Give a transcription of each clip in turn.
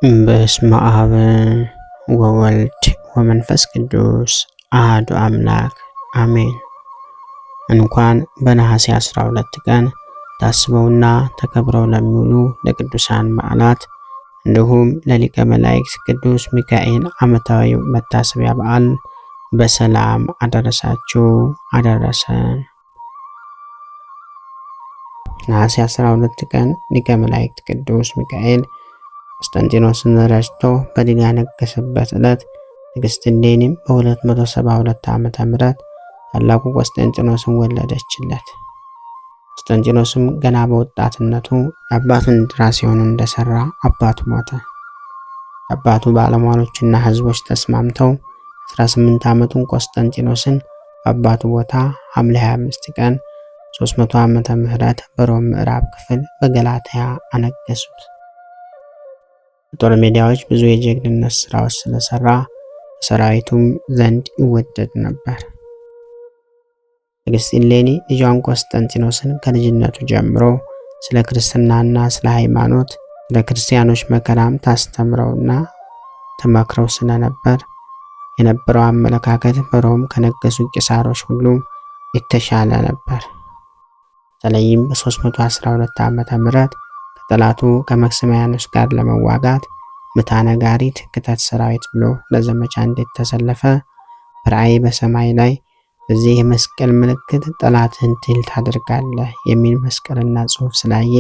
በስመ አብ ወወልድ ወመንፈስ ቅዱስ አሐዱ አምላክ አሜን። እንኳን በነሐሴ 12 ቀን ታስበውና ተከብረው ለሚውሉ ለቅዱሳን በዓላት እንዲሁም ለሊቀ መላእክት ቅዱስ ሚካኤል ዓመታዊ መታሰቢያ በዓል በሰላም አደረሳችሁ አደረሰን። ነሐሴ 12 ቀን ሊቀ መላእክት ቅዱስ ሚካኤል ቆስጠንጢኖስን ረድቶ በድል ያነገሰበት ዕለት ንግሥት እሌኒም በ272 ዓመተ ምህረት ታላቁ ቆስጠንጢኖስን ወለደችለት። ቆስጠንጢኖስም ገና በወጣትነቱ የአባቱን ድራሲዮን እንደሰራ አባቱ ሞተ። የአባቱ ባለሟሎችና ሕዝቦች ተስማምተው 18 ዓመቱን ቆስጠንጢኖስን በአባቱ ቦታ ሐምሌ 25 ቀን 300 ዓመተ ምህረት በሮም ምዕራብ ክፍል በገላትያ አነገሱት። በጦር ሜዳዎች ብዙ የጀግንነት ስራዎች ስለሰራ በሰራዊቱም ዘንድ ይወደድ ነበር። ንግሥት እሌኒ ልጇን ቆስጠንጢኖስን ከልጅነቱ ጀምሮ ስለ ክርስትናና ስለ ሃይማኖት፣ ስለ ክርስቲያኖች መከራም ታስተምረውና ተመክረው ስለነበር የነበረው አመለካከት በሮም ከነገሱ ቄሳሮች ሁሉ የተሻለ ነበር። በተለይም በ312 ዓመተ ምህረት ከጠላቱ ከመክስሚያኖስ ጋር ለመዋጋት ምታ ነጋሪት ክተት ሰራዊት ብሎ ለዘመቻ እንዴት ተሰለፈ በራእይ በሰማይ ላይ በዚህ የመስቀል ምልክት ጠላትህን ድል ታደርጋለህ የሚል መስቀልና ጽሑፍ ስላየ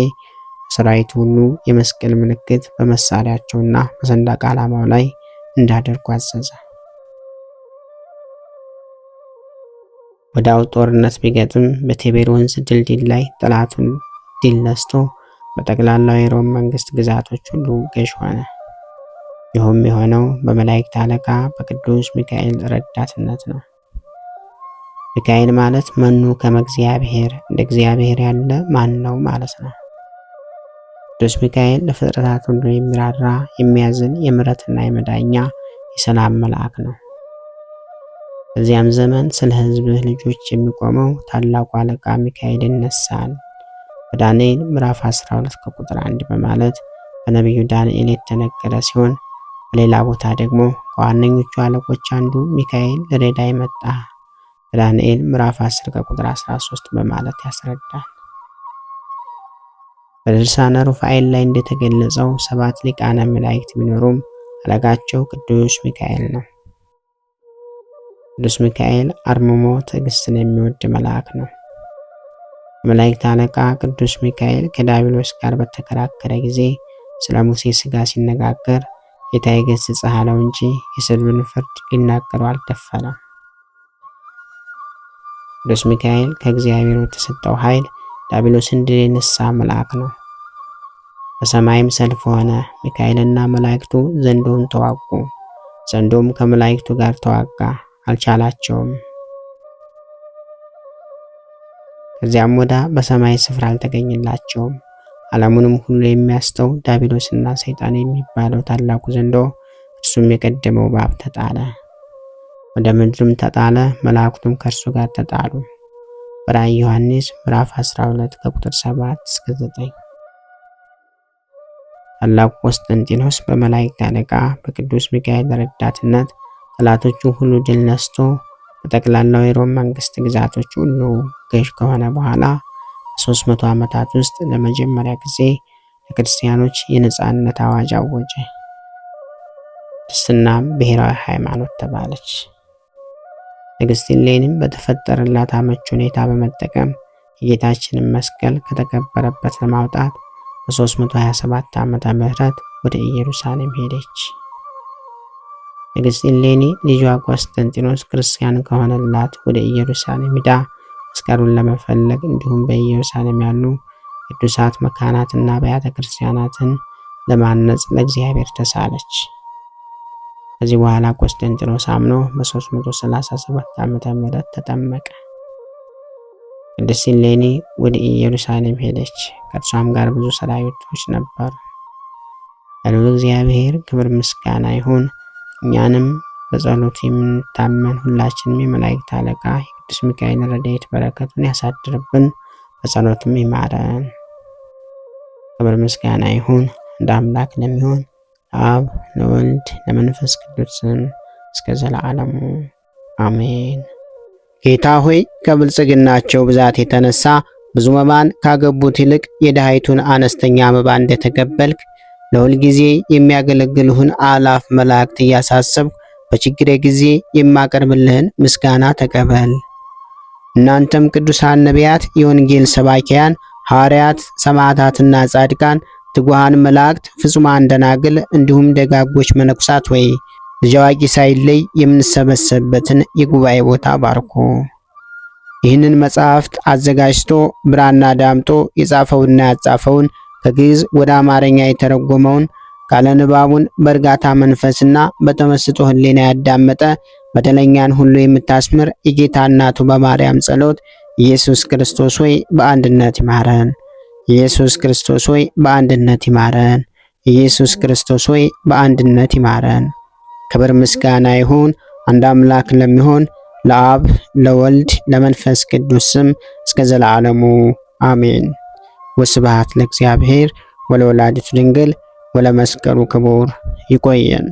ሰራዊቱ ሁሉ የመስቀል ምልክት በመሳሪያቸውና በሰንደቅ ዓላማው ላይ እንዳደርጉ አዘዘ። ወዲያው ጦርነት ቢገጥም በቲቤር ወንዝ ድልድይ ላይ ጠላቱን ድል ነስቶ በጠቅላላው የሮም መንግስት ግዛቶች ሁሉ ገዥ ሆነ። ይህም የሆነው በመላእክት አለቃ በቅዱስ ሚካኤል ረዳትነት ነው። ሚካኤል ማለት መኑ ከመ እግዚአብሔር፣ እንደ እግዚአብሔር ያለ ማን ነው ማለት ነው። ቅዱስ ሚካኤል ለፍጥረታት ሁሉ የሚራራ የሚያዝን የምሕረትና የመዳኛ የሰላም መልአክ ነው። በዚያም ዘመን ስለ ሕዝብህ ልጆች የሚቆመው ታላቁ አለቃ ሚካኤል ይነሳል። በዳንኤል ምዕራፍ 12 ከቁጥር 1 በማለት በነቢዩ ዳንኤል የተነገረ ሲሆን በሌላ ቦታ ደግሞ ከዋነኞቹ አለቆች አንዱ ሚካኤል ለረዳይ መጣ በዳንኤል ምዕራፍ 10 ከቁጥር 13 በማለት ያስረዳል። በድርሳነ ሩፋኤል ላይ እንደተገለጸው 7 ሊቃነ መላእክት ቢኖሩም አለቃቸው ቅዱስ ሚካኤል ነው። ቅዱስ ሚካኤል አርምሞ ትዕግስትን የሚወድ መልአክ ነው። የመላእክት አለቃ ቅዱስ ሚካኤል ከዲያብሎስ ጋር በተከራከረ ጊዜ ስለ ሙሴ ሥጋ ሲነጋገር ጌታ ይገሥጽህ አለው እንጂ የስድብን ፍርድ ሊናገረው አልደፈረም። ቅዱስ ሚካኤል ከእግዚአብሔር የተሰጠው ኃይል ዲያብሎስን ድል የነሳ መልአክ ነው። በሰማይም ሰልፍ ሆነ። ሚካኤልና መላእክቱ ዘንዶውን ተዋጉ። ዘንዶም ከመላእክቱ ጋር ተዋጋ፣ አልቻላቸውም። ከዚያም ወዳ በሰማይ ስፍራ አልተገኘላቸውም። ዓለሙንም ሁሉ የሚያስተው ዲያብሎስና ሰይጣን የሚባለው ታላቁ ዘንዶ እርሱም የቀደመው እባብ ተጣለ፣ ወደ ምድርም ተጣለ። መላእክቱም ከእርሱ ጋር ተጣሉ። በራእየ ዮሐንስ ምዕራፍ 12 ከቁጥር 7 እስከ 9። ታላቁ ቆስጠንጢኖስ በመላእክት አለቃ በቅዱስ ሚካኤል ረዳትነት ጠላቶቹን ሁሉ ድል ነስቶ በጠቅላላው የሮም መንግስት ግዛቶች ሁሉ ገዥ ከሆነ በኋላ በ300 ዓመታት ውስጥ ለመጀመሪያ ጊዜ ለክርስቲያኖች የነጻነት አዋጅ አወጀ። ክርስትናም ብሔራዊ ሃይማኖት ተባለች። ንግሥት እሌኒም በተፈጠረላት አመች ሁኔታ በመጠቀም የጌታችንን መስቀል ከተቀበረበት ለማውጣት በ327 ዓመተ ምህረት ወደ ኢየሩሳሌም ሄደች። ንግሥት እሌኒ ልጇ ቆስጠንጢኖስ ክርስቲያን ከሆነላት ወደ ኢየሩሳሌም ሄዳ መስቀሉን ለመፈለግ እንዲሁም በኢየሩሳሌም ያሉ ቅዱሳት መካናትና አብያተ ክርስቲያናትን ለማነጽ ለእግዚአብሔር ተሳለች። ከዚህ በኋላ ቆስጠንጢኖስ አምኖ በ337 ዓመተ ምህረት ተጠመቀ። ቅድስት እሌኒ ወደ ኢየሩሳሌም ሄደች። ከእርሷም ጋር ብዙ ሰራዊቶች ነበሩ። ለልዑል እግዚአብሔር ክብር ምስጋና ይሁን። እኛንም በጸሎቱ የምንታመን ሁላችንም የመላእክት አለቃ የቅዱስ ሚካኤል ረድኤት በረከቱን ያሳድርብን፣ በጸሎቱም ይማረን። ክብር ምስጋና ይሁን እንደ አምላክ ለሚሆን ለአብ ለወልድ ለመንፈስ ቅዱስ ስም እስከ ዘለዓለሙ አሜን። ጌታ ሆይ ከብልጽግናቸው ብዛት የተነሳ ብዙ መባን ካገቡት ይልቅ የድሃይቱን አነስተኛ መባ እንደተቀበልክ ለሁል ጊዜ የሚያገለግልህን አላፍ መላእክት እያሳሰብኩ በችግሬ ጊዜ የማቀርብልህን ምስጋና ተቀበል። እናንተም ቅዱሳን ነቢያት፣ የወንጌል ሰባኪያን ሐዋርያት፣ ሰማዕታትና ጻድቃን፣ ትጉሃን መላእክት፣ ፍጹማን ደናግል እንዲሁም ደጋጎች መነኩሳት ወይ ልጅ አዋቂ ሳይለይ የምንሰበሰብበትን የጉባኤ ቦታ ባርኮ ይህንን መጽሐፍት አዘጋጅቶ ብራና ዳምጦ የጻፈውንና ያጻፈውን ከግዕዝ ወደ አማርኛ የተረጎመውን ቃለ ንባቡን በእርጋታ መንፈስና በተመስጦ ሕሊና ያዳመጠ በደለኛን ሁሉ የምታስምር የጌታ እናቱ በማርያም ጸሎት ኢየሱስ ክርስቶስ ሆይ በአንድነት ይማረን። ኢየሱስ ክርስቶስ ሆይ በአንድነት ይማረን። ኢየሱስ ክርስቶስ ሆይ በአንድነት ይማረን። ክብር ምስጋና ይሁን አንድ አምላክ ለሚሆን ለአብ ለወልድ ለመንፈስ ቅዱስ ስም እስከ ዘለዓለሙ አሜን። ወስብሐት ለእግዚአብሔር ወለወላዲቱ ድንግል ወለመስቀሉ ክቡር። ይቆየን።